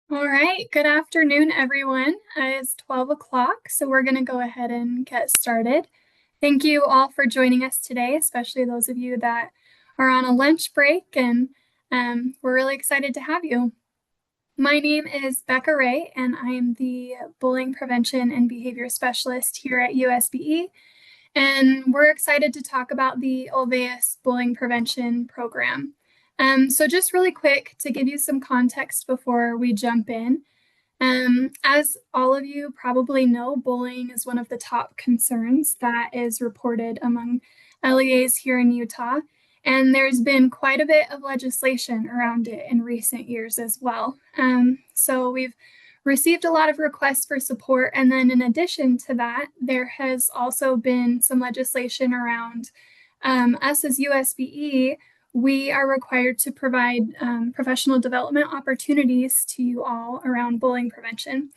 All right, good afternoon, everyone. It's 12 o'clock, so we're going to go ahead and get started. Thank you all for joining us today, especially those of you that are on a lunch break, and we're really excited to have you. My name is Becca Ray, and I am the Bullying Prevention and Behavior Specialist here at USBE, and we're excited to talk about the Olweus Bullying Prevention Program. So just really quick to give you some context before we jump in. As all of you probably know, bullying is one of the top concerns that is reported among LEAs here in Utah, and there's been quite a bit of legislation around it in recent years as well. So we've received a lot of requests for support, and then in addition to that, there has also been some legislation around us as USBE. We are required to provide professional development opportunities to you all around bullying prevention.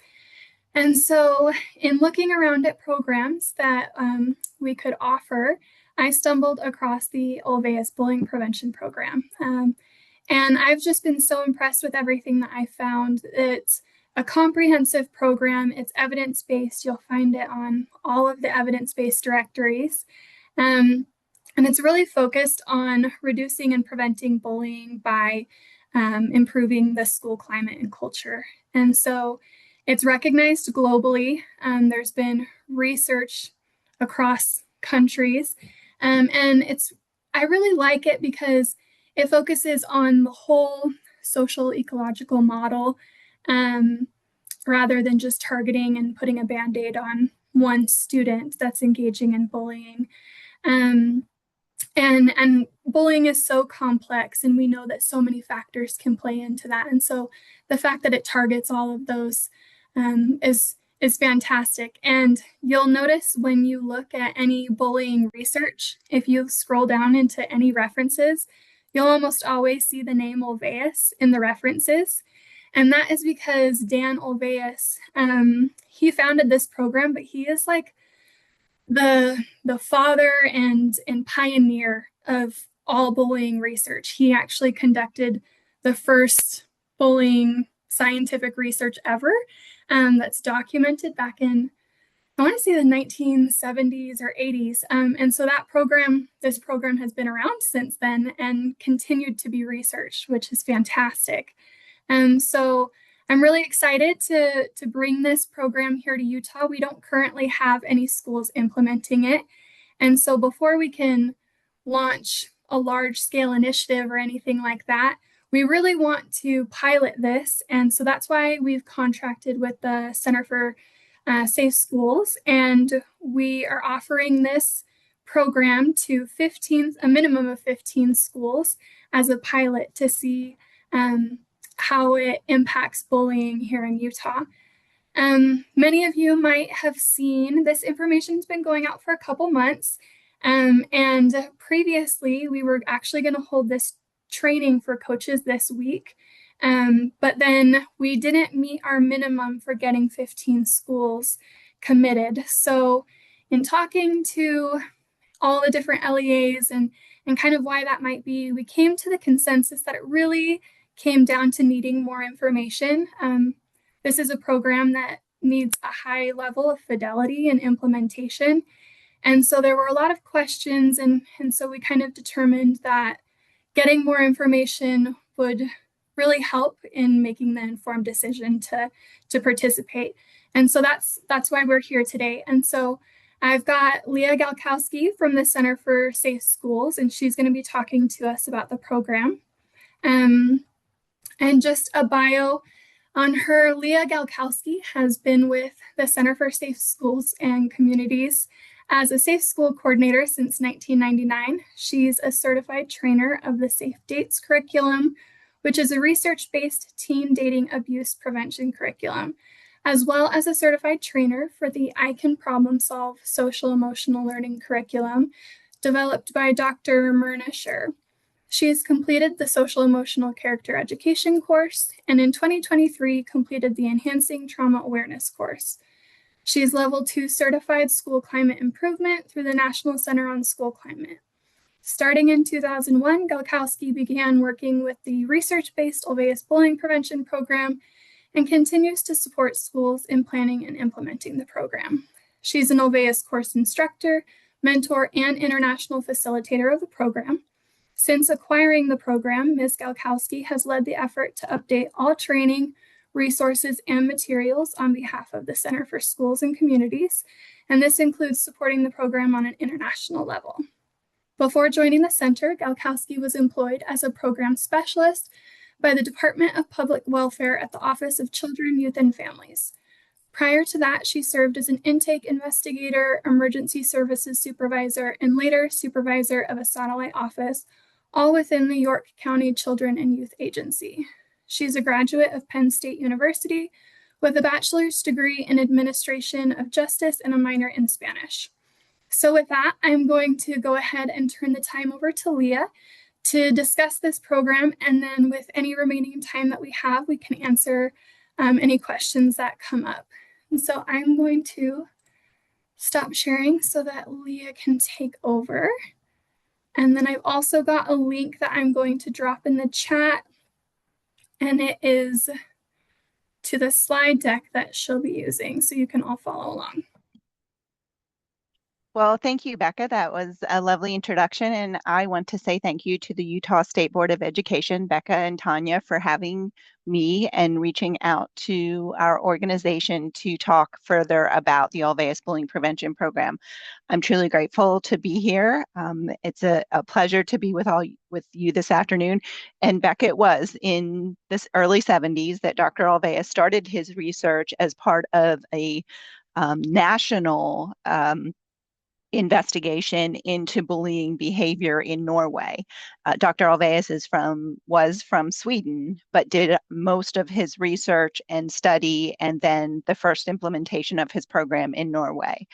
And so, in looking around at programs that we could offer, I stumbled across the Olweus Bullying Prevention Program. And I've just been so impressed with everything that I found. It's a comprehensive program, it's evidence based. You'll find it on all of the evidence based directories. And it's really focused on reducing and preventing bullying by improving the school climate and culture. And so it's recognized globally. There's been research across countries. And I really like it because it focuses on the whole social ecological model rather than just targeting and putting a band-aid on one student that's engaging in bullying. And bullying is so complex, and we know that so many factors can play into that. And so the fact that it targets all of those is fantastic. And you'll notice when you look at any bullying research, if you scroll down into any references, you'll almost always see the name Olweus in the references. And that is because Dan Olweus, he founded this program, but he is like the father and pioneer of all bullying research. He actually conducted the first bullying scientific research ever that's documented back in, I want to say, the 1970s or 80s. And so this program has been around since then and continued to be researched, which is fantastic. So I'm really excited to bring this program here to Utah. We don't currently have any schools implementing it. And so before we can launch a large scale initiative or anything like that, we really want to pilot this. And so that's why we've contracted with the Center for Safe Schools. And we are offering this program to a minimum of 15 schools as a pilot to see how it impacts bullying here in Utah. Many of you might have seen this information's been going out for a couple months. And previously, we were actually going to hold this training for coaches this week. But then we didn't meet our minimum for getting 15 schools committed. So in talking to all the different LEAs and kind of why that might be, we came to the consensus that it really came down to needing more information. This is a program that needs a high level of fidelity and implementation. And so there were a lot of questions, and so we kind of determined that getting more information would really help in making the informed decision to participate. And so that's why we're here today. And so I've got Leah Galcowski from the Center for Safe Schools, and she's going to be talking to us about the program. And just a bio on her, Leah Galcowski has been with the Center for Safe Schools and Communities as a safe school coordinator since 1999. She's a certified trainer of the Safe Dates curriculum, which is a research-based teen dating abuse prevention curriculum, as well as a certified trainer for the I Can Problem Solve social emotional learning curriculum developed by Dr. Myrna Scher. She has completed the Social Emotional Character Education course, and in 2023 completed the Enhancing Trauma Awareness course. She is Level 2 Certified School Climate Improvement through the National Center on School Climate. Starting in 2001, Galcowski began working with the research-based Olweus Bullying Prevention Program and continues to support schools in planning and implementing the program. She's an Olweus course instructor, mentor, and international facilitator of the program. Since acquiring the program, Ms. Galcowski has led the effort to update all training, resources, and materials on behalf of the Center for Schools and Communities, and this includes supporting the program on an international level. Before joining the center, Galcowski was employed as a program specialist by the Department of Public Welfare at the Office of Children, Youth, and Families. Prior to that, she served as an intake investigator, emergency services supervisor, and later supervisor of a satellite office, all within the York County Children and Youth Agency. She's a graduate of Penn State University with a bachelor's degree in administration of justice and a minor in Spanish. So with that, I'm going to go ahead and turn the time over to Leah to discuss this program, and then with any remaining time that we have, we can answer any questions that come up. And so I'm going to stop sharing so that Leah can take over. And then I've also got a link that I'm going to drop in the chat, and it is to the slide deck that she'll be using, so you can all follow along. Well, thank you, Becca. That was a lovely introduction. And I want to say thank you to the Utah State Board of Education, Becca and Tanya, for having me and reaching out to our organization to talk further about the Olweus Bullying Prevention Program. I'm truly grateful to be here. It's a pleasure to be with you this afternoon. And Becca, it was in this early 70s that Dr. Olweus started his research as part of a national investigation into bullying behavior in Norway. Dr. Olweus was from Sweden, but did most of his research and study and then the first implementation of his program in Norway.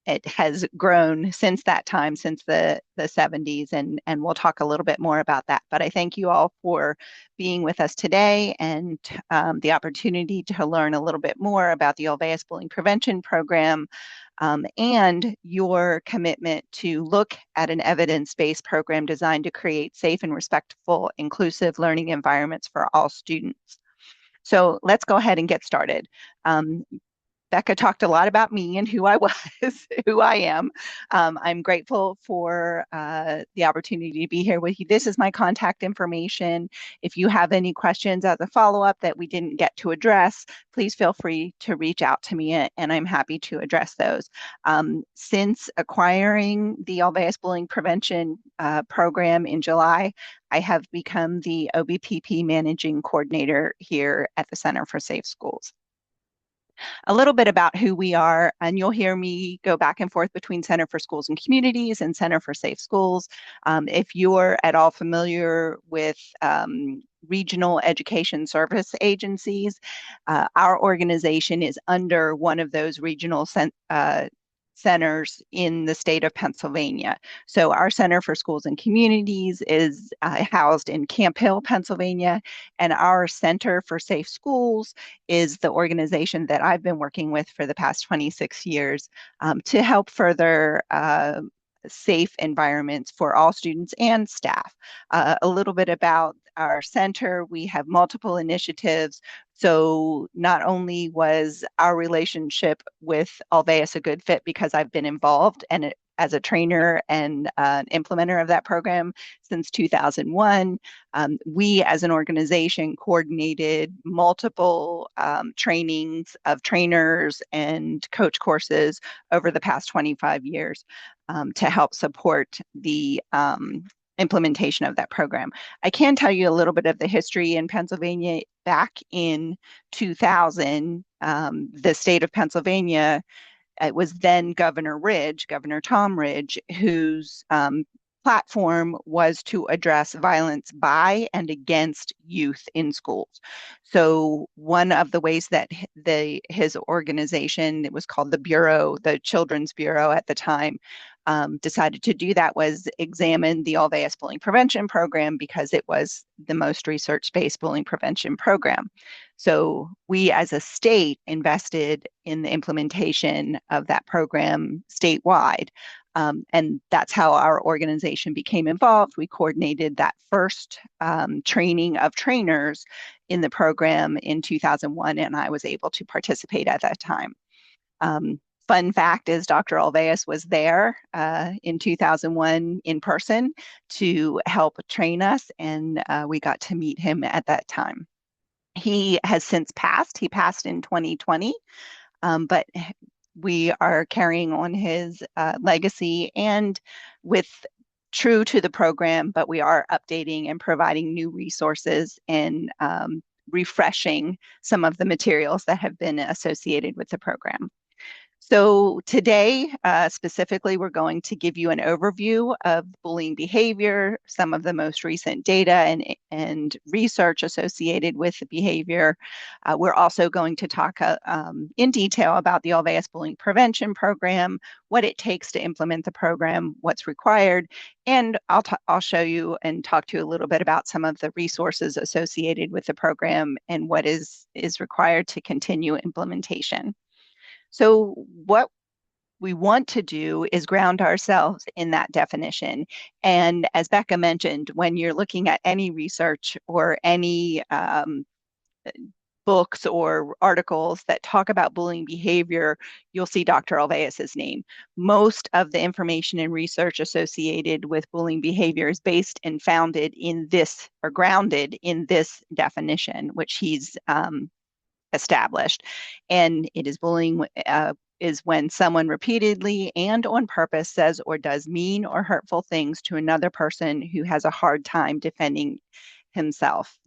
It has grown since that time, since the 70s, and we'll talk a little bit more about that. But I thank you all for being with us today and the opportunity to learn a little bit more about the Olweus Bullying Prevention Program, and your commitment to look at an evidence-based program designed to create safe and respectful, inclusive learning environments for all students. So let's go ahead and get started. Becca talked a lot about me and who I was, who I am. I'm grateful for the opportunity to be here with you. This is my contact information. If you have any questions as a follow-up that we didn't get to address, please feel free to reach out to me and I'm happy to address those. Since acquiring the Olweus Bullying Prevention Program in July, I have become the OBPP Managing Coordinator here at the Center for Safe Schools. A little bit about who we are, and you'll hear me go back and forth between Center for Schools and Communities and Center for Safe Schools. If you're at all familiar with regional education service agencies, our organization is under one of those regional centers in the state of Pennsylvania. So our Center for Schools and Communities is housed in Camp Hill, Pennsylvania, and our Center for Safe Schools is the organization that I've been working with for the past 26 years to help further safe environments for all students and staff. A little bit about our center, we have multiple initiatives. So not only was our relationship with Olweus a good fit because I've been involved and as a trainer and implementer of that program since 2001, we as an organization coordinated multiple trainings of trainers and coach courses over the past 25 years to help support the implementation of that program. I can tell you a little bit of the history in Pennsylvania. Back in 2000, the state of Pennsylvania, it was then Governor Tom Ridge, whose platform was to address violence by and against youth in schools. So one of the ways that his organization, it was called the Bureau, the Children's Bureau at the time, decided to do that was examine the Olweus Bullying Prevention Program because it was the most research-based bullying prevention program. So we as a state invested in the implementation of that program statewide. And that's how our organization became involved. We coordinated that first training of trainers in the program in 2001, and I was able to participate at that time. Um, Fun fact is Dr. Olweus was there in 2001 in person to help train us, and we got to meet him at that time. He has since passed. He passed in 2020, but we are carrying on his legacy and with true to the program, but we are updating and providing new resources and refreshing some of the materials that have been associated with the program. So today, specifically, we're going to give you an overview of bullying behavior, some of the most recent data and research associated with the behavior. We're also going to talk in detail about the Olweus Bullying Prevention Program, what it takes to implement the program, what's required, and I'll show you and talk to you a little bit about some of the resources associated with the program and what is required to continue implementation. So what we want to do is ground ourselves in that definition. And as Becca mentioned, when you're looking at any research or any books or articles that talk about bullying behavior, you'll see Dr. Olweus's name. Most of the information and research associated with bullying behavior is based and founded in this or grounded in this definition, which he's established. And it is bullying is when someone repeatedly and on purpose says or does mean or hurtful things to another person who has a hard time defending themselves.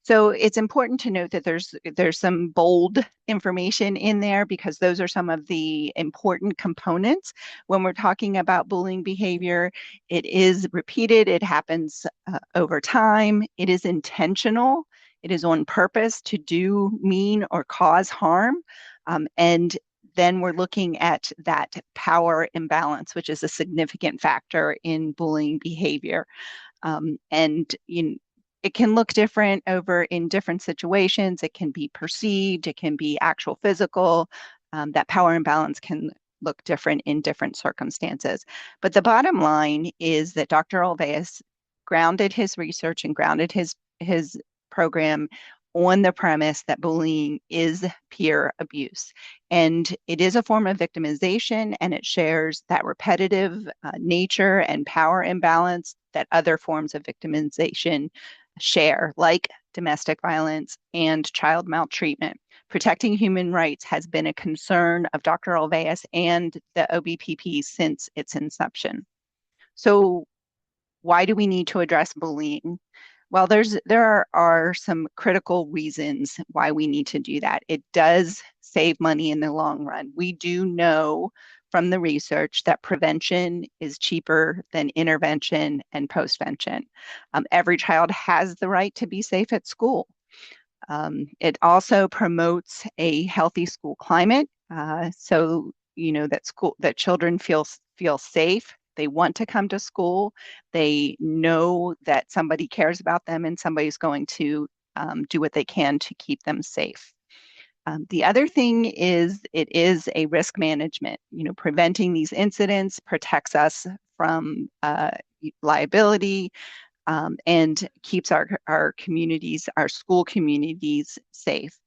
So it's important to note that there's some bold information in there because those are some of the important components when we're talking about bullying behavior. It is repeated, it happens over time, it is intentional, it is on purpose to do, mean, or cause harm. And then we're looking at that power imbalance, which is a significant factor in bullying behavior. And it can look different over in different situations. It can be perceived, it can be actual physical. That power imbalance can look different in different circumstances. But the bottom line is that Dr. Olweus grounded his research and grounded his program on the premise that bullying is peer abuse. And it is a form of victimization, and it shares that repetitive nature and power imbalance that other forms of victimization share, like domestic violence and child maltreatment. Protecting human rights has been a concern of Dr. Olweus and the OBPP since its inception. So why do we need to address bullying? Well, there are some critical reasons why we need to do that. It does save money in the long run. We do know from the research that prevention is cheaper than intervention and postvention. Every child has the right to be safe at school. It also promotes a healthy school climate, so that children feel safe. They want to come to school. They know that somebody cares about them and somebody's going to do what they can to keep them safe. The other thing is it is a risk management. Preventing these incidents protects us from liability and keeps our communities, our school communities safe.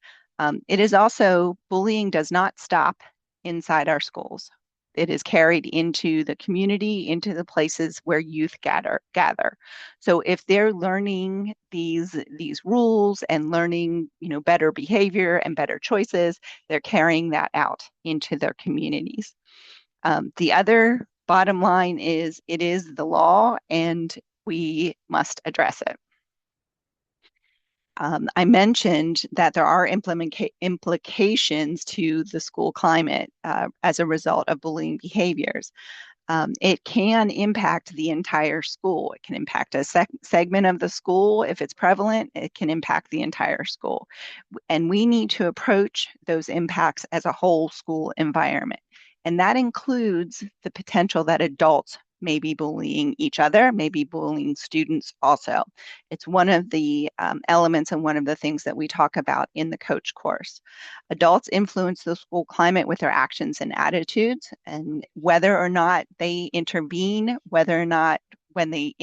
It is also, bullying does not stop inside our schools. It is carried into the community, into the places where youth gather. So if they're learning these rules and learning, better behavior and better choices, they're carrying that out into their communities. The other bottom line is it is the law and we must address it. I mentioned that there are implications to the school climate as a result of bullying behaviors. It can impact the entire school. It can impact a segment of the school. If it's prevalent, it can impact the entire school. And we need to approach those impacts as a whole school environment. And that includes the potential that adults maybe bullying each other, maybe bullying students also. It's one of the elements and one of the things that we talk about in the coach course. Adults influence the school climate with their actions and attitudes, and whether or not they intervene, whether or not when they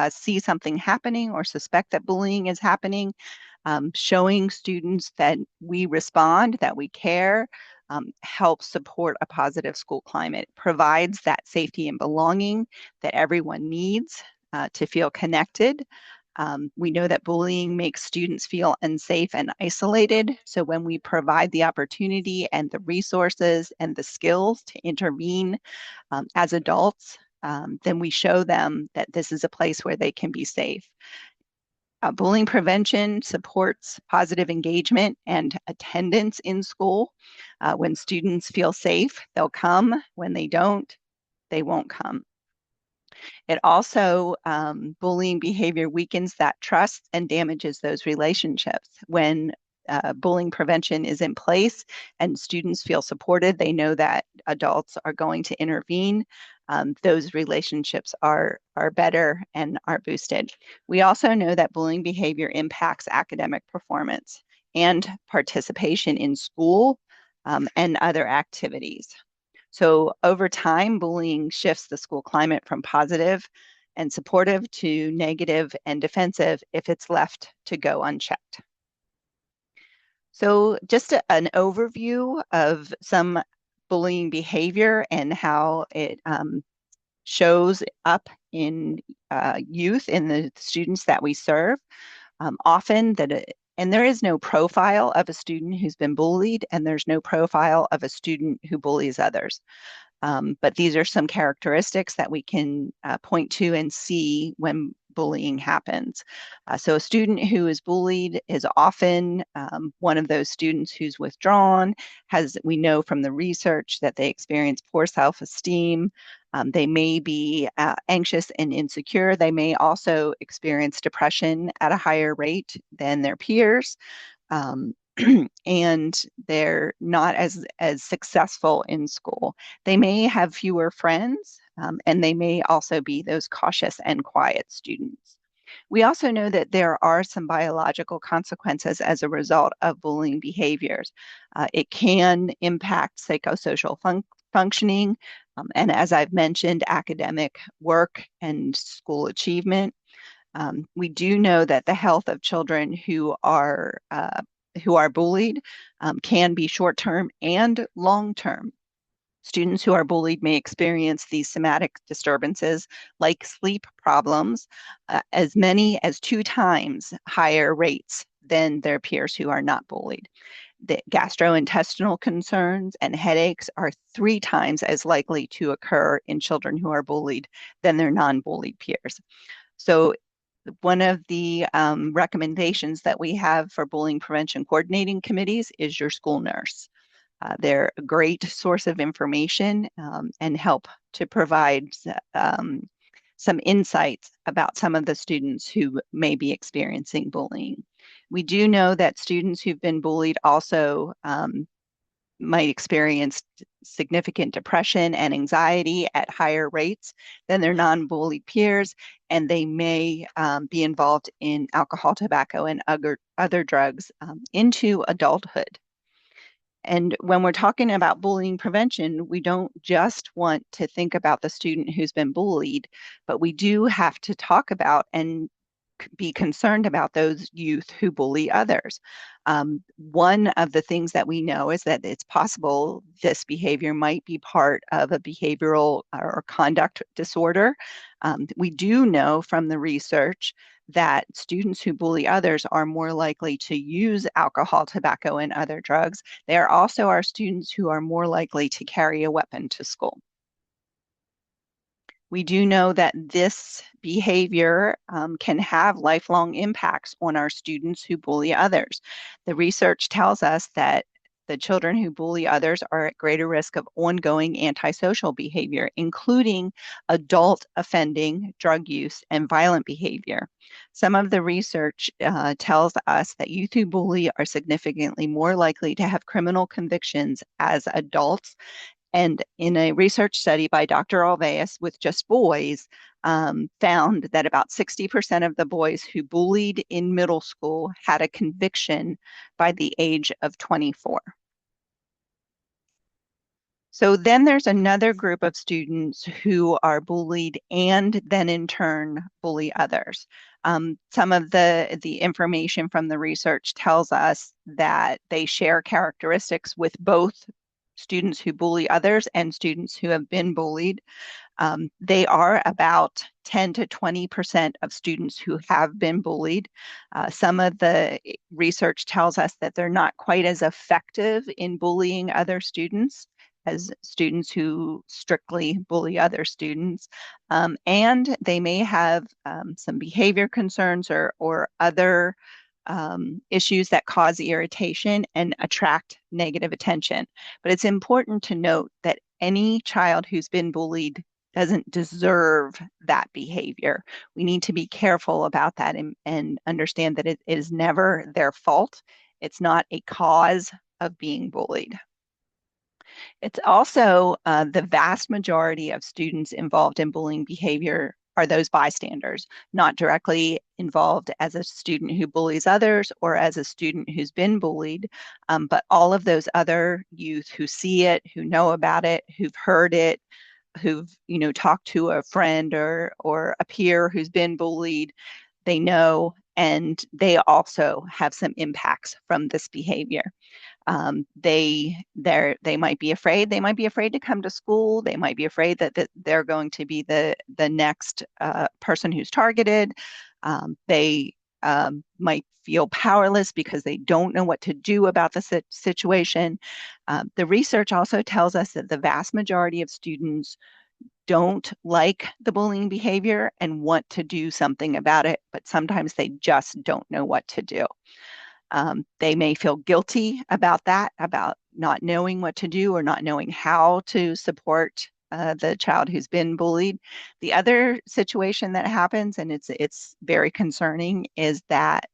see something happening or suspect that bullying is happening, showing students that we respond, that we care, helps support a positive school climate, provides that safety and belonging that everyone needs to feel connected. We know that bullying makes students feel unsafe and isolated. So when we provide the opportunity and the resources and the skills to intervene as adults, then we show them that this is a place where they can be safe. Bullying prevention supports positive engagement and attendance in school. When students feel safe, they'll come. When they don't, they won't come. It also, bullying behavior weakens that trust and damages those relationships. When bullying prevention is in place and students feel supported, they know that adults are going to intervene. Those relationships are better and are boosted. We also know that bullying behavior impacts academic performance and participation in school and other activities. So over time, bullying shifts the school climate from positive and supportive to negative and defensive if it's left to go unchecked. So just an overview of some bullying behavior and how it shows up in youth, in the students that we serve. Often and there is no profile of a student who's been bullied, and there's no profile of a student who bullies others. But these are some characteristics that we can point to and see when bullying happens. So a student who is bullied is often one of those students who's withdrawn. We know from the research that they experience poor self-esteem. They may be anxious and insecure. They may also experience depression at a higher rate than their peers. And they're not as successful in school. They may have fewer friends, and they may also be those cautious and quiet students. We also know that there are some biological consequences as a result of bullying behaviors. It can impact psychosocial functioning, and as I've mentioned, academic work and school achievement. We do know that the health of children who are bullied can be short-term and long-term. Students who are bullied may experience these somatic disturbances like sleep problems as many as 2 times higher rates than their peers who are not bullied. The gastrointestinal concerns and headaches are 3 times as likely to occur in children who are bullied than their non-bullied peers. So one of the recommendations that we have for bullying prevention coordinating committees is your school nurse. They're a great source of information and help to provide some insights about some of the students who may be experiencing bullying. We do know that students who've been bullied also might experience significant depression and anxiety at higher rates than their non-bullied peers, and they may be involved in alcohol, tobacco, and other drugs into adulthood. And when we're talking about bullying prevention, we don't just want to think about the student who's been bullied, but we do have to talk about and be concerned about those youth who bully others. One of the things that we know is that it's possible this behavior might be part of a behavioral or conduct disorder. We do know from the research that students who bully others are more likely to use alcohol, tobacco, and other drugs. They are also our students who are more likely to carry a weapon to school. We do know that this behavior can have lifelong impacts on our students who bully others. The research tells us that the children who bully others are at greater risk of ongoing antisocial behavior, including adult offending, drug use, and violent behavior. Some of the research tells us that youth who bully are significantly more likely to have criminal convictions as adults And in a research study by Dr. Olweus with just boys, found that about 60% of the boys who bullied in middle school had a conviction by the age of 24. So then there's another group of students who are bullied and then in turn bully others. Some of the information from the research tells us that they share characteristics with both students who bully others and students who have been bullied. They are about 10 to 20% of students who have been bullied. Some of the research tells us that they're not quite as effective in bullying other students as students who strictly bully other students. And they may have some behavior concerns or other issues that cause irritation and attract negative attention. But it's important to note that any child who's been bullied doesn't deserve that behavior. We need to be careful about that and understand that it is never their fault. It's not a cause of being bullied. It's also the vast majority of students involved in bullying behavior are those bystanders, not directly involved as a student who bullies others or as a student who's been bullied, but all of those other youth who see it, who know about it, who've heard it, who've talked to a friend or a peer who's been bullied, they know, and they also have some impacts from this behavior. They might be afraid. They might be afraid to come to school. They might be afraid that they're going to be the next person who's targeted. They might feel powerless because they don't know what to do about the situation. The research also tells us that the vast majority of students don't like the bullying behavior and want to do something about it, but sometimes they just don't know what to do. They may feel guilty about that, about not knowing what to do or not knowing how to support the child who's been bullied. The other situation that happens, and it's very concerning, is that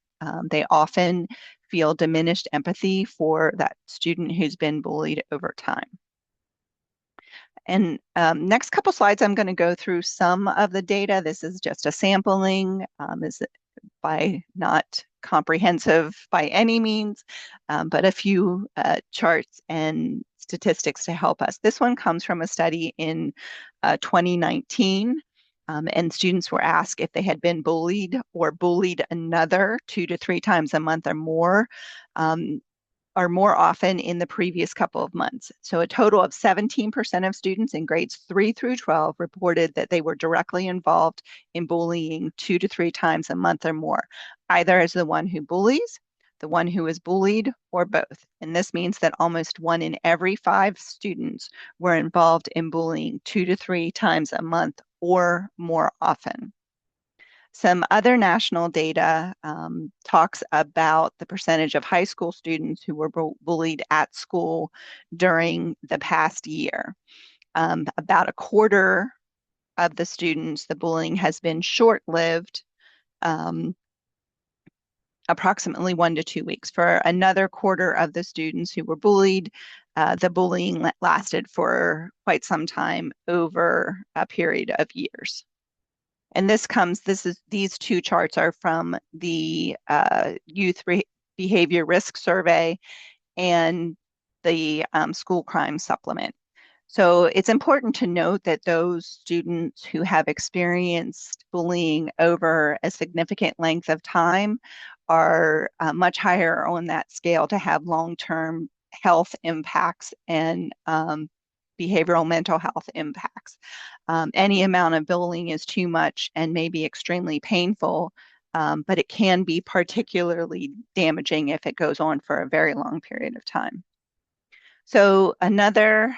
they often feel diminished empathy for that student who's been bullied over time. And next couple slides, I'm going to go through some of the data. This is just a sampling. This by not comprehensive by any means, but a few charts and statistics to help us. This one comes from a study in 2019, and students were asked if they had been bullied or bullied another 2 to 3 times a month or more often in the previous couple of months. So a total of 17% of students in grades 3 through 12 reported that they were directly involved in bullying 2 to 3 times a month or more, either as the one who bullies, the one who is bullied, or both. And this means that almost 1 in every 5 students were involved in bullying 2 to 3 times a month or more often. Some other national data talks about the percentage of high school students who were bullied at school during the past year. About a quarter of the students, the bullying has been short-lived, approximately 1 to 2 weeks. For another quarter of the students who were bullied, the bullying lasted for quite some time, over a period of years. And these 2 charts are from the Youth Behavior Risk Survey and the School Crime Supplement. So it's important to note that those students who have experienced bullying over a significant length of time are much higher on that scale to have long-term health impacts and behavioral mental health impacts. Any amount of bullying is too much and may be extremely painful, but it can be particularly damaging if it goes on for a very long period of time. So another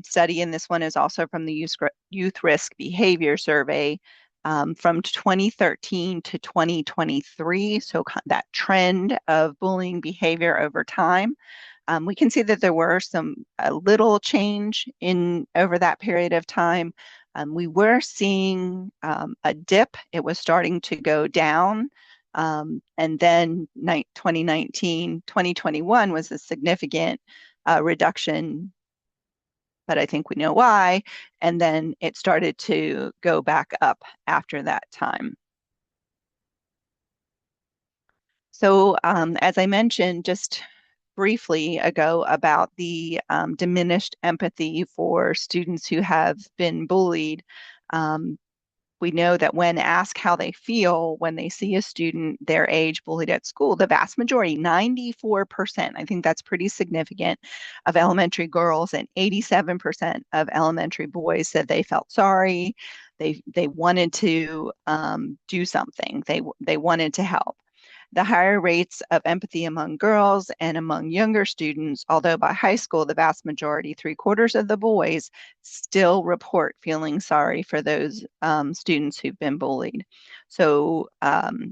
study, and this one is also from the Youth Risk Behavior Survey from 2013 to 2023, so that trend of bullying behavior over time. We can see that there were a little change over that period of time. We were seeing a dip. It was starting to go down. And then 2019, 2021 was a significant reduction but I think we know why. And then it started to go back up after that time. So, as I mentioned just briefly ago about the diminished empathy for students who have been bullied, um, we know that when asked how they feel when they see a student their age bullied at school, the vast majority, 94%, I think that's pretty significant, of elementary girls and 87% of elementary boys said they felt sorry. They wanted to do something. They wanted to help. The higher rates of empathy among girls and among younger students, although by high school, the vast majority, 3/4 of the boys, still report feeling sorry for those students who've been bullied. So,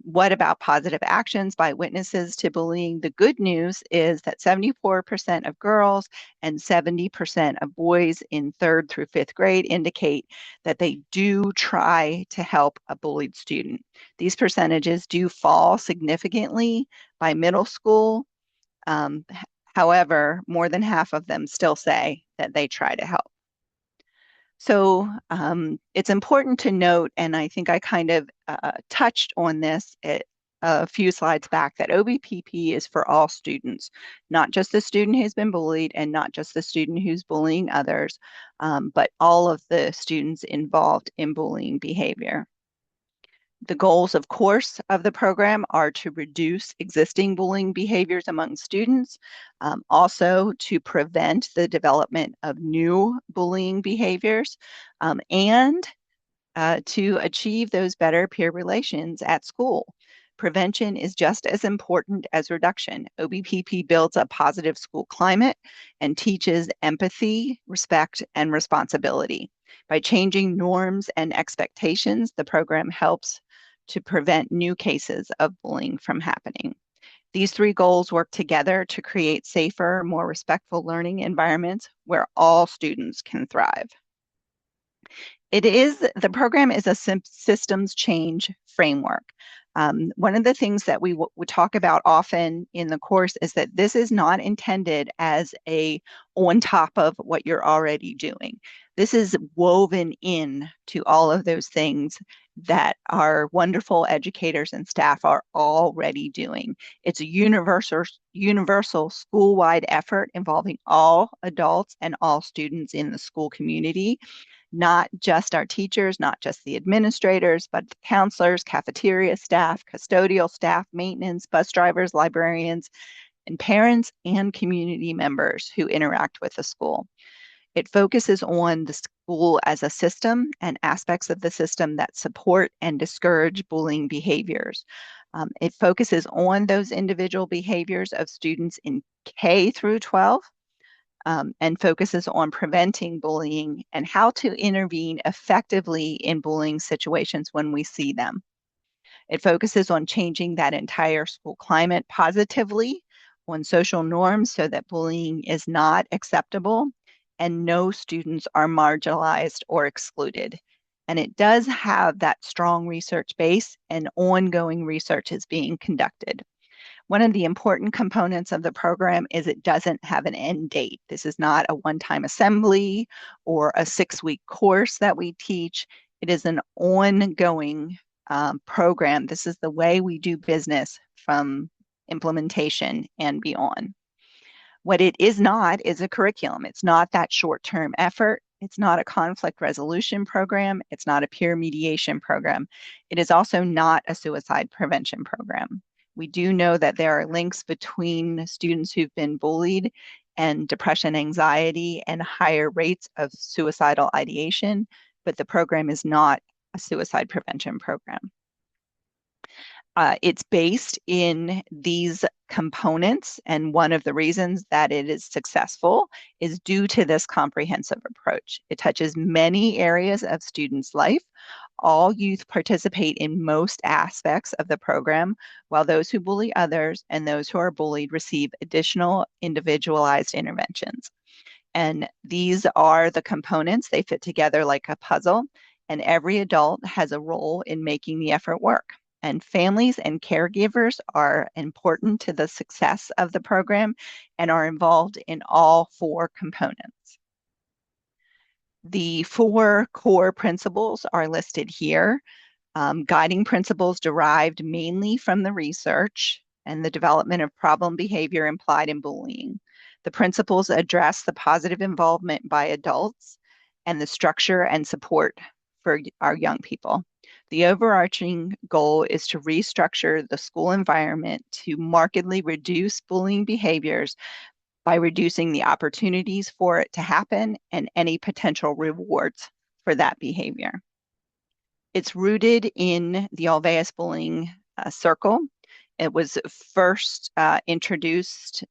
what about positive actions by witnesses to bullying? The good news is that 74% of girls and 70% of boys in 3rd through 5th grade indicate that they do try to help a bullied student. These percentages do fall significantly by middle school. However, more than half of them still say that they try to help. So it's important to note, and I think I kind of touched on this a few slides back, that OBPP is for all students, not just the student who's been bullied and not just the student who's bullying others, but all of the students involved in bullying behavior. The goals, of course, of the program are to reduce existing bullying behaviors among students, also to prevent the development of new bullying behaviors, and to achieve those better peer relations at school. Prevention is just as important as reduction. OBPP builds a positive school climate and teaches empathy, respect, and responsibility. By changing norms and expectations, the program helps to prevent new cases of bullying from happening. These 3 goals work together to create safer, more respectful learning environments where all students can thrive. The program is a systems change framework. One of the things that we would talk about often in the course is that this is not intended as a on top of what you're already doing. This is woven in to all of those things that our wonderful educators and staff are already doing. It's a universal school-wide effort involving all adults and all students in the school community, not just our teachers, not just the administrators, but the counselors, cafeteria staff, custodial staff, maintenance, bus drivers, librarians, and parents and community members who interact with the school. It focuses on the school as a system and aspects of the system that support and discourage bullying behaviors. It focuses on those individual behaviors of students in K through 12, and focuses on preventing bullying and how to intervene effectively in bullying situations when we see them. It focuses on changing that entire school climate positively, on social norms so that bullying is not acceptable and no students are marginalized or excluded. And it does have that strong research base, and ongoing research is being conducted. One of the important components of the program is it doesn't have an end date. This is not a one-time assembly or a 6-week course that we teach. It is an ongoing program. This is the way we do business from implementation and beyond. What it is not is a curriculum. It's not that short-term effort. It's not a conflict resolution program. It's not a peer mediation program. It is also not a suicide prevention program. We do know that there are links between students who've been bullied and depression, anxiety, and higher rates of suicidal ideation, but the program is not a suicide prevention program. It's based in these components, and one of the reasons that it is successful is due to this comprehensive approach. It touches many areas of students' life. All youth participate in most aspects of the program, while those who bully others and those who are bullied receive additional individualized interventions. And these are the components. They fit together like a puzzle, and every adult has a role in making the effort work. And families and caregivers are important to the success of the program and are involved in all 4 components. The four core principles are listed here. Guiding principles derived mainly from the research and the development of problem behavior implied in bullying. The principles address the positive involvement by adults and the structure and support for our young people. The overarching goal is to restructure the school environment to markedly reduce bullying behaviors by reducing the opportunities for it to happen and any potential rewards for that behavior. It's rooted in the Olweus Bullying Circle. It was first introduced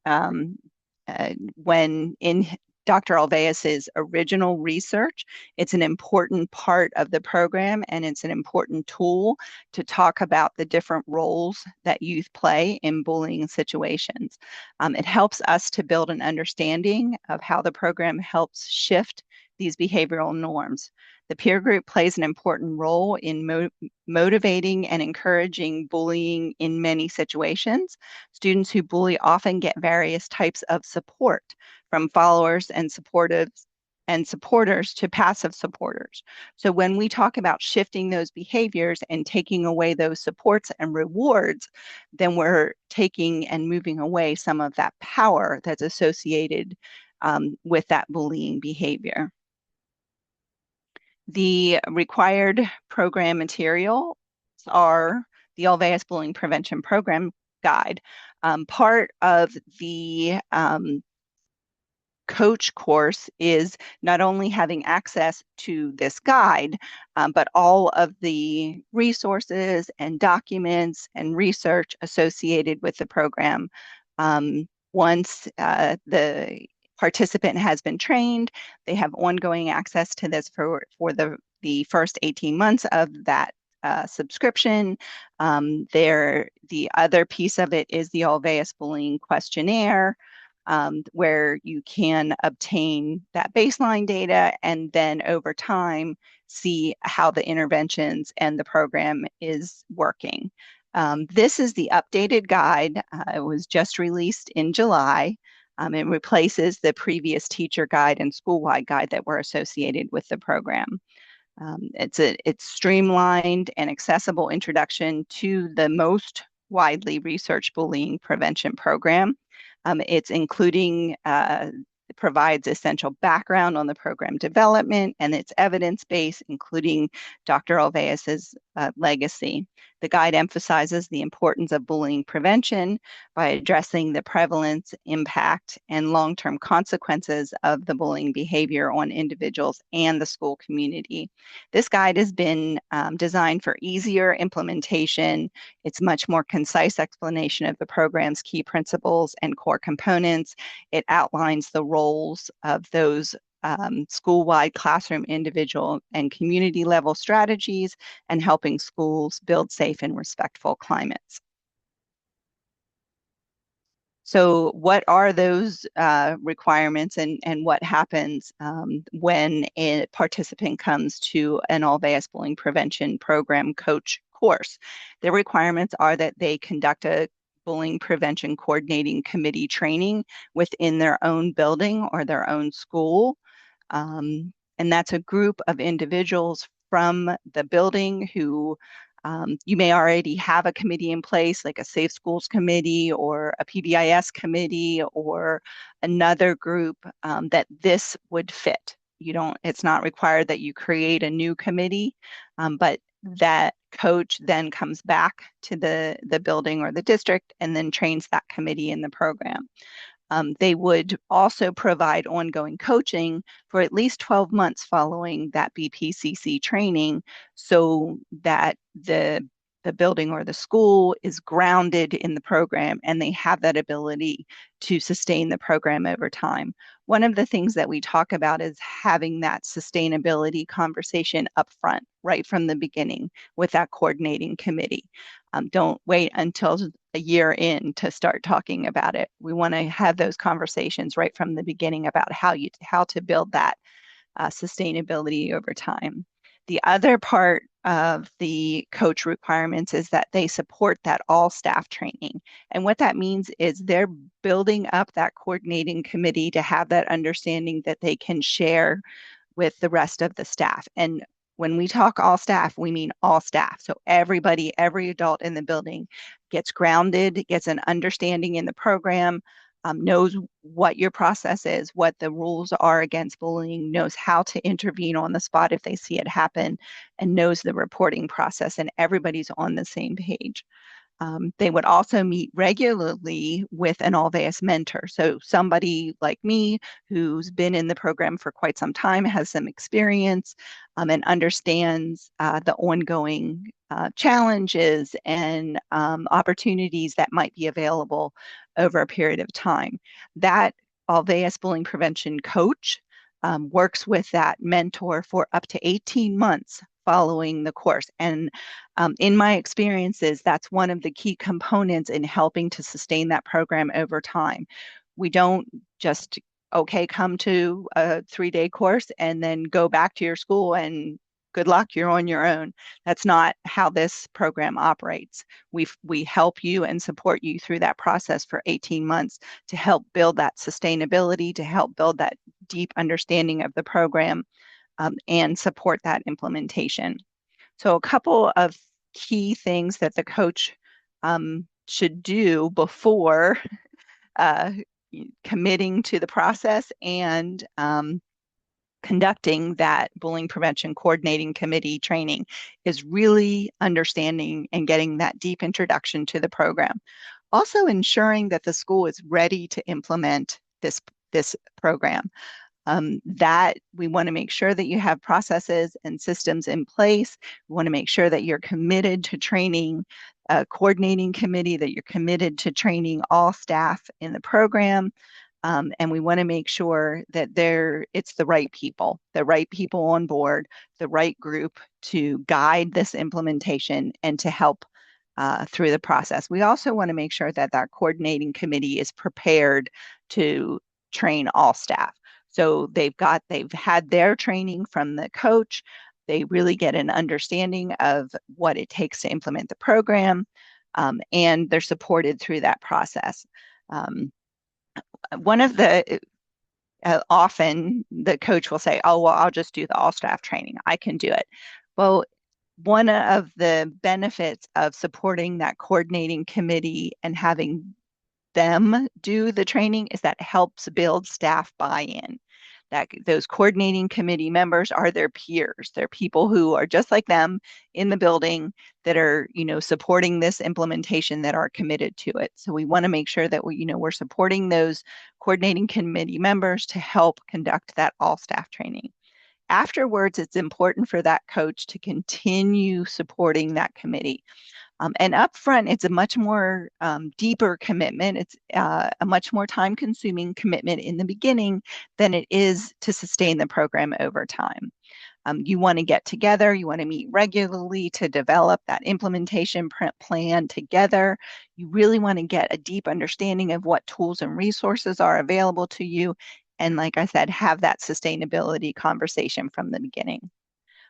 when in Dr. Olweus's original research. It's an important part of the program, and it's an important tool to talk about the different roles that youth play in bullying situations. It helps us to build an understanding of how the program helps shift these behavioral norms. The peer group plays an important role in motivating and encouraging bullying in many situations. Students who bully often get various types of support, from followers and supporters to passive supporters. So when we talk about shifting those behaviors and taking away those supports and rewards, then we're taking and moving away some of that power that's associated with that bullying behavior. The required program materials are the Olweus Bullying Prevention Program guide. Part of the coach course is not only having access to this guide, but all of the resources and documents and research associated with the program. Once the participant has been trained, they have ongoing access to this for the first 18 months of that subscription. The other piece of it is the Olweus Bullying Questionnaire, where you can obtain that baseline data and then over time see how the interventions and the program is working. This is the updated guide. It was just released in July. It replaces the previous teacher guide and school-wide guide that were associated with the program. It's streamlined and accessible introduction to the most widely researched bullying prevention program. It's including it provides essential background on the program development and its evidence base, including Dr. Olweus's legacy. The guide emphasizes the importance of bullying prevention by addressing the prevalence, impact, and long-term consequences of the bullying behavior on individuals and the school community. This guide has been designed for easier implementation. It's much more concise explanation of the program's key principles and core components. It outlines the roles of those school-wide classroom, individual, and community level strategies and helping schools build safe and respectful climates. So what are those requirements and what happens when a participant comes to an Olweus Bullying Prevention Program coach course? The requirements are that they conduct a bullying prevention coordinating committee training within their own building or their own school. And that's a group of individuals from the building who you may already have a committee in place, like a Safe Schools Committee or a PBIS committee or another group that this would fit. It's not required that you create a new committee, but that coach then comes back to the building or the district and then trains that committee in the program. They would also provide ongoing coaching for at least 12 months following that BPCC training so that the building or the school is grounded in the program and they have that ability to sustain the program over time. One of the things that we talk about is having that sustainability conversation up front, right from the beginning with that coordinating committee. Don't wait until a year in to start talking about it. We want to have those conversations right from the beginning about how to build that sustainability over time. The other part of the coach requirements is that they support that all staff training. And what that means is they're building up that coordinating committee to have that understanding that they can share with the rest of the staff. And when we talk all staff, we mean all staff. So everybody, every adult in the building gets grounded, gets an understanding in the program, knows what your process is, what the rules are against bullying, knows how to intervene on the spot if they see it happen, and knows the reporting process, and everybody's on the same page. They would also meet regularly with an Olweus mentor. So somebody like me who's been in the program for quite some time, has some experience, and understands the ongoing challenges and opportunities that might be available over a period of time. That Olweus Bullying Prevention coach works with that mentor for up to 18 months following the course. And in my experiences, that's one of the key components in helping to sustain that program over time. We don't just, okay, come to a 3-day course and then go back to your school and good luck, you're on your own. That's not how this program operates. We help you and support you through that process for 18 months to help build that sustainability, to help build that deep understanding of the program, and support that implementation. So a couple of key things that the coach should do before uh, committing to the process and conducting that bullying prevention coordinating committee training is really understanding and getting that deep introduction to the program. Also ensuring that the school is ready to implement this program. That we want to make sure that you have processes and systems in place. We want to make sure that you're committed to training a coordinating committee, that you're committed to training all staff in the program. And we want to make sure that it's the right people on board, the right group to guide this implementation and to help through the process. We also want to make sure that that coordinating committee is prepared to train all staff. So they've had their training from the coach. They really get an understanding of what it takes to implement the program, and they're supported through that process. One of the often the coach will say, "Oh, well, I'll just do the all staff training. I can do it." Well, one of the benefits of supporting that coordinating committee and having them do the training is that helps build staff buy-in. That those coordinating committee members are their peers. They're people who are just like them in the building that are, supporting this implementation, that are committed to it. So we want to make sure that we're supporting those coordinating committee members to help conduct that all staff training. Afterwards, it's important for that coach to continue supporting that committee. And upfront, it's a much more deeper commitment. It's a much more time-consuming commitment in the beginning than it is to sustain the program over time. You want to get together, you want to meet regularly to develop that implementation plan together. You really want to get a deep understanding of what tools and resources are available to you. And like I said, have that sustainability conversation from the beginning.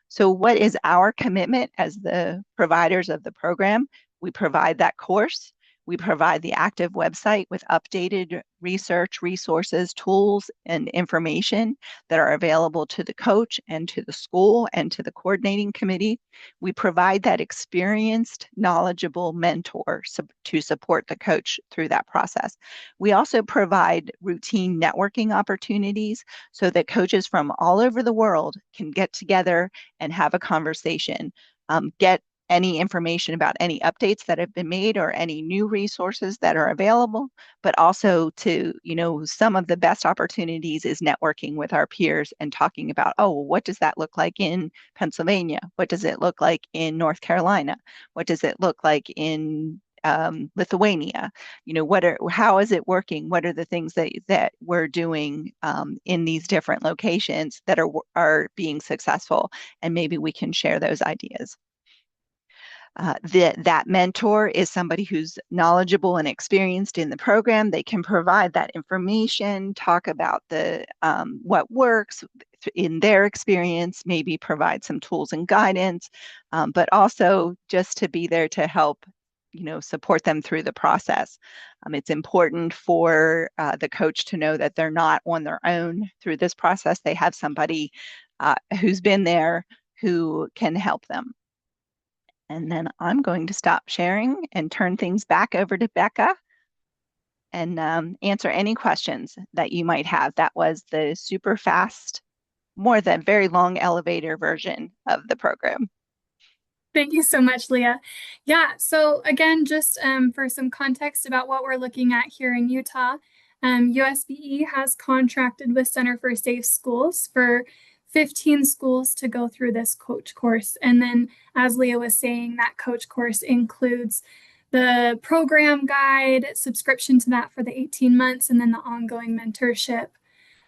So what is our commitment as the providers of the program? We provide that course. We provide the active website with updated research, resources, tools, and information that are available to the coach and to the school and to the coordinating committee. We provide that experienced, knowledgeable mentor to support the coach through that process. We also provide routine networking opportunities so that coaches from all over the world can get together and have a conversation, get any information about any updates that have been made or any new resources that are available, but also to, some of the best opportunities is networking with our peers and talking about, oh, well, what does that look like in Pennsylvania? What does it look like in North Carolina? What does it look like in Lithuania? How is it working? What are the things that we're doing in these different locations that are being successful? And maybe we can share those ideas. That mentor is somebody who's knowledgeable and experienced in the program. They can provide that information, talk about what works in their experience, maybe provide some tools and guidance, but also just to be there to help support them through the process. It's important for the coach to know that they're not on their own through this process. They have somebody who's been there, who can help them. And then I'm going to stop sharing and turn things back over to Becca and answer any questions that you might have. That was the super fast, more than very long elevator version of the program. Thank you so much, Leah. Yeah, so again, just for some context about what we're looking at here in Utah, USBE has contracted with Center for Safe Schools for 15 schools to go through this coach course. And then, as Leah was saying, that coach course includes the program guide, subscription to that for the 18 months, and then the ongoing mentorship.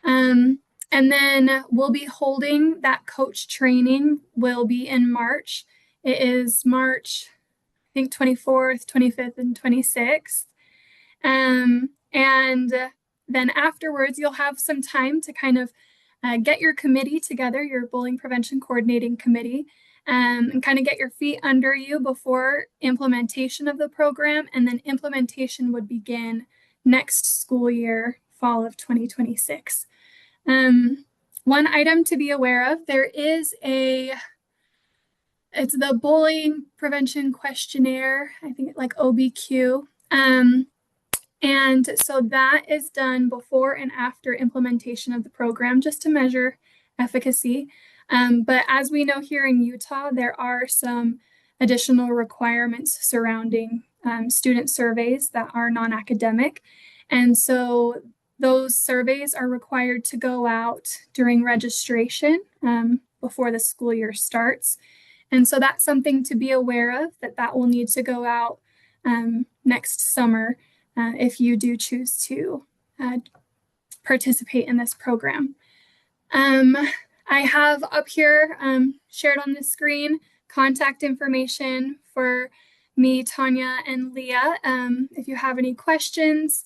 And then we'll be holding that coach training will be in March. It is March, I think 24th, 25th, and 26th. And then afterwards, you'll have some time to kind of get your committee together, your bullying prevention coordinating committee, and kind of get your feet under you before implementation of the program. And then implementation would begin next school year, fall of 2026. One item to be aware of, it's the bullying prevention questionnaire, I think like OBQ. And so that is done before and after implementation of the program just to measure efficacy. But as we know here in Utah, there are some additional requirements surrounding student surveys that are non-academic. And so those surveys are required to go out during registration before the school year starts. And so that's something to be aware of, that will need to go out next summer if you do choose to participate in this program. I have up here shared on the screen contact information for me, Tanya, and Leah. If you have any questions,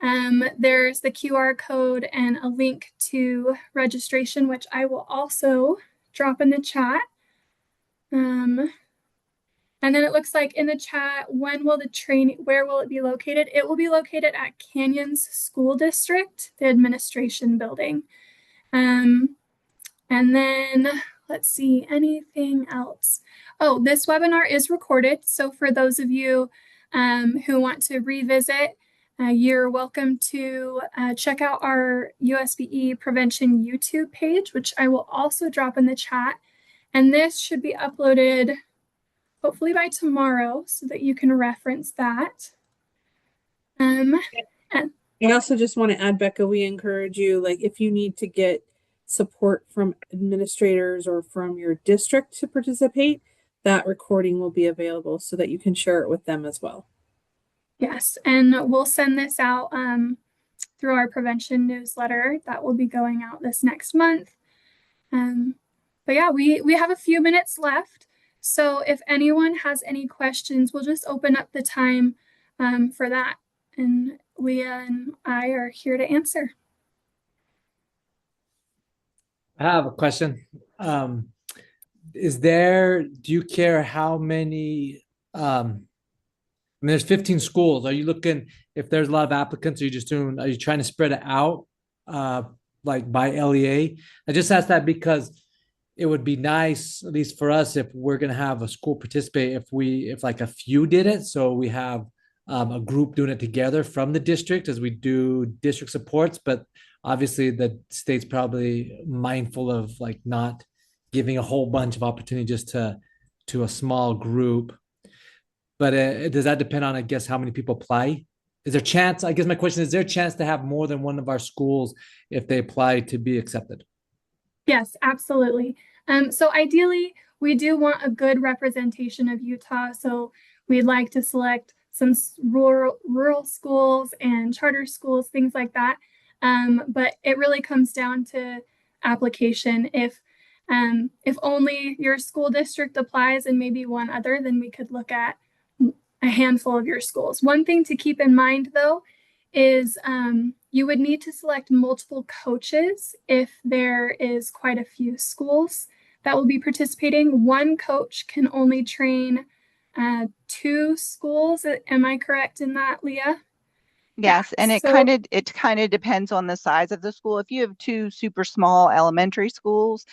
there's the QR code and a link to registration, which I will also drop in the chat. And then it looks like in the chat, when will the training, where will it be located? It will be located at Canyons School District, the administration building. And then let's see, anything else? Oh, this webinar is recorded. So for those of you who want to revisit, you're welcome to check out our USBE Prevention YouTube page, which I will also drop in the chat. And this should be uploaded hopefully by tomorrow so that you can reference that. And I also just want to add, Becca, we encourage you, like if you need to get support from administrators or from your district to participate, that recording will be available so that you can share it with them as well. Yes, and we'll send this out through our prevention newsletter that will be going out this next month. But yeah, we have a few minutes left. So if anyone has any questions, we'll just open up the time for that. And Leah and I are here to answer. I have a question. Do you care how many, there's 15 schools. Are you looking, if there's a lot of applicants, are you trying to spread it out like by LEA? I just asked that because it would be nice, at least for us, if we're going to have a school participate, if like a few did it. So we have a group doing it together from the district as we do district supports, but obviously the state's probably mindful of like not giving a whole bunch of opportunity just to a small group. But does that depend on, I guess, how many people apply? Is there a chance, I guess my question is there a chance to have more than one of our schools if they apply to be accepted? Yes, absolutely. So ideally, we do want a good representation of Utah. So we'd like to select some rural schools and charter schools, things like that. But it really comes down to application. If only your school district applies and maybe one other, then we could look at a handful of your schools. One thing to keep in mind, though, is you would need to select multiple coaches if there is quite a few schools that will be participating. One coach can only train 2 schools. Am I correct in that, Leah? Yes, and it kind of depends on the size of the school. If you have 2 super small elementary schools,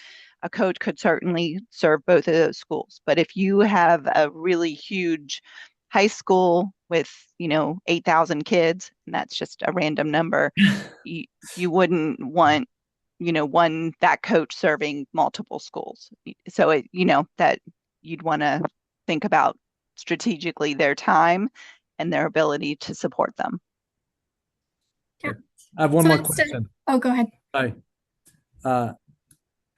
a coach could certainly serve both of those schools. But if you have a really huge high school with, 8,000 kids, and that's just a random number, you, you wouldn't want, that coach serving multiple schools. So that you'd want to think about strategically their time and their ability to support them. Yeah. I have one So more instead, question. oh, go ahead. Sorry.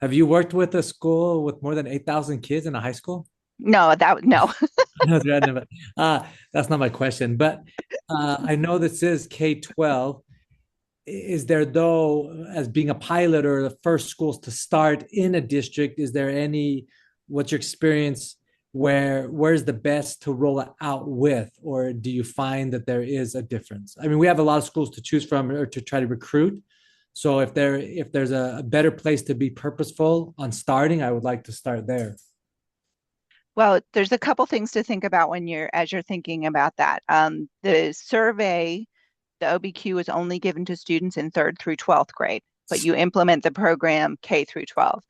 Have you worked with a school with more than 8,000 kids in a high school? No. That's random, but, that's not my question. But I know this is K-12. Is there, though, as being a pilot or the first schools to start in a district, what's your experience where's the best to roll it out with? Or do you find that there is a difference? I mean, we have a lot of schools to choose from or to try to recruit. So if there's a better place to be purposeful on starting, I would like to start there. Well, there's a couple things to think about as you're thinking about that. The survey, the OBQ, is only given to students in 3rd through 12th grade, but you implement the program K through 12.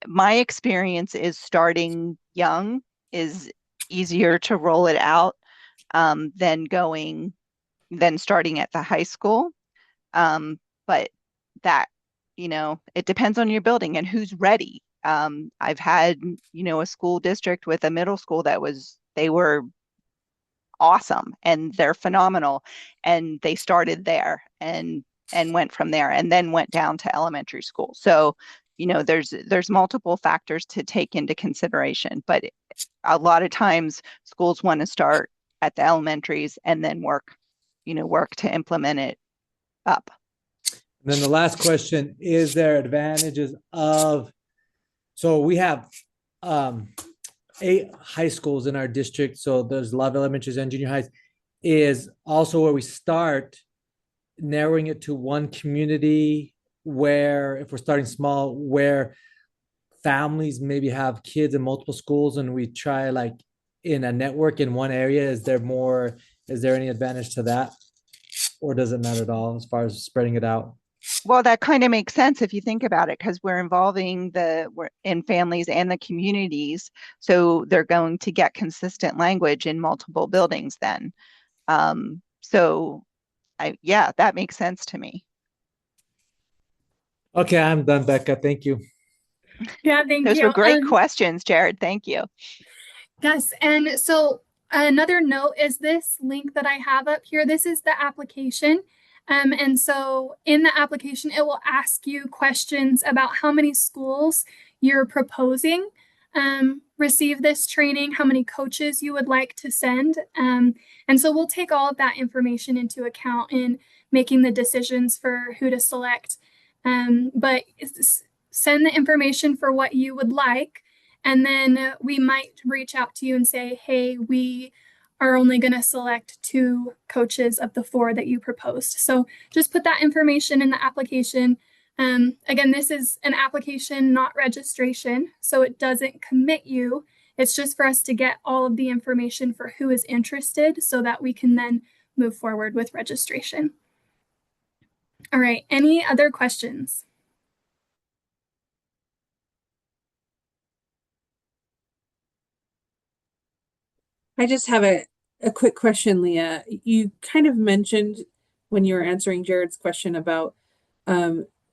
My experience is starting young is easier to roll it out than starting at the high school. But that, it depends on your building and who's ready. I've had, a school district with a middle school they were awesome and they're phenomenal. And they started there and went from there and then went down to elementary school. So, there's multiple factors to take into consideration, but a lot of times schools want to start at the elementaries and then work to implement it up. And then the last question, is there advantages so we have 8 high schools in our district. So there's a lot of elementaries and junior highs, is also where we start narrowing it to one community where, if we're starting small, where families maybe have kids in multiple schools and we try like in a network in one area. Is there any advantage to that? Or does it matter at all as far as spreading it out? Well, that kind of makes sense if you think about it, because we're in families and the communities, so they're going to get consistent language in multiple buildings then. Yeah, that makes sense to me. Okay, I'm done, Becca. Thank you. Yeah, thank Those you. were great questions, Jared. Thank you. Yes, and so another note is this link that I have up here. This is the application. And so in the application, it will ask you questions about how many schools you're proposing receive this training, how many coaches you would like to send. And so we'll take all of that information into account in making the decisions for who to select. But send the information for what you would like. And then we might reach out to you and say, hey, we are only going to select 2 coaches of the 4 that you proposed. So just put that information in the application. Again, this is an application, not registration, so it doesn't commit you. It's just for us to get all of the information for who is interested so that we can then move forward with registration. All right, any other questions? I just have a quick question, Leah. You kind of mentioned when you were answering Jared's question about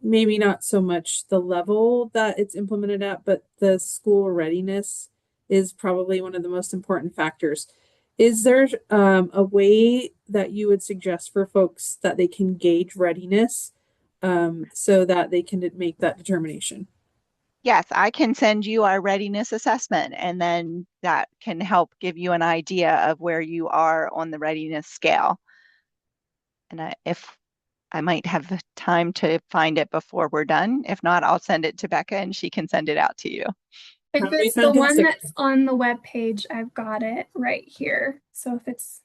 maybe not so much the level that it's implemented at, but the school readiness is probably one of the most important factors. Is there a way that you would suggest for folks that they can gauge readiness so that they can make that determination? Yes, I can send you our readiness assessment, and then that can help give you an idea of where you are on the readiness scale. And if I might have the time to find it before we're done. If not, I'll send it to Becca and she can send it out to you. If it's the one that's on the web page, I've got it right here. So if it's,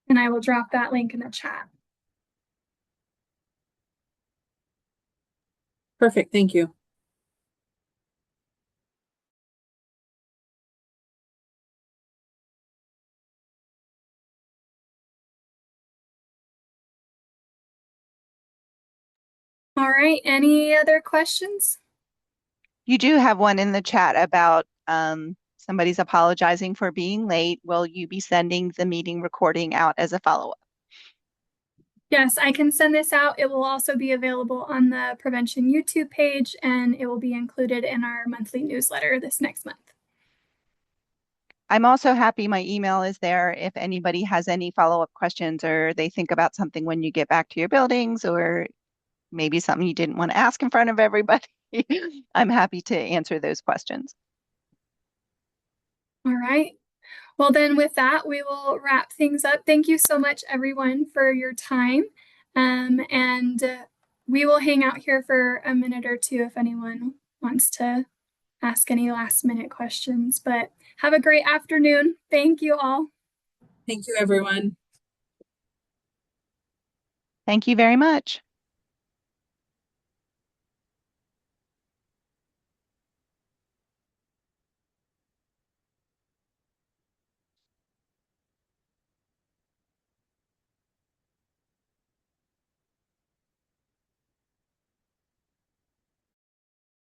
and I will drop that link in the chat. Perfect. Thank you. All right. Any other questions? You do have one in the chat about somebody's apologizing for being late. Will you be sending the meeting recording out as a follow-up? Yes, I can send this out. It will also be available on the prevention YouTube page, and it will be included in our monthly newsletter this next month. I'm also happy my email is there if anybody has any follow-up questions or they think about something when you get back to your buildings, or maybe something you didn't want to ask in front of everybody. I'm happy to answer those questions. All right. Well, then with that, we will wrap things up. Thank you so much, everyone, for your time. We will hang out here for a minute or two if anyone wants to ask any last minute questions. But have a great afternoon. Thank you all. Thank you, everyone. Thank you very much.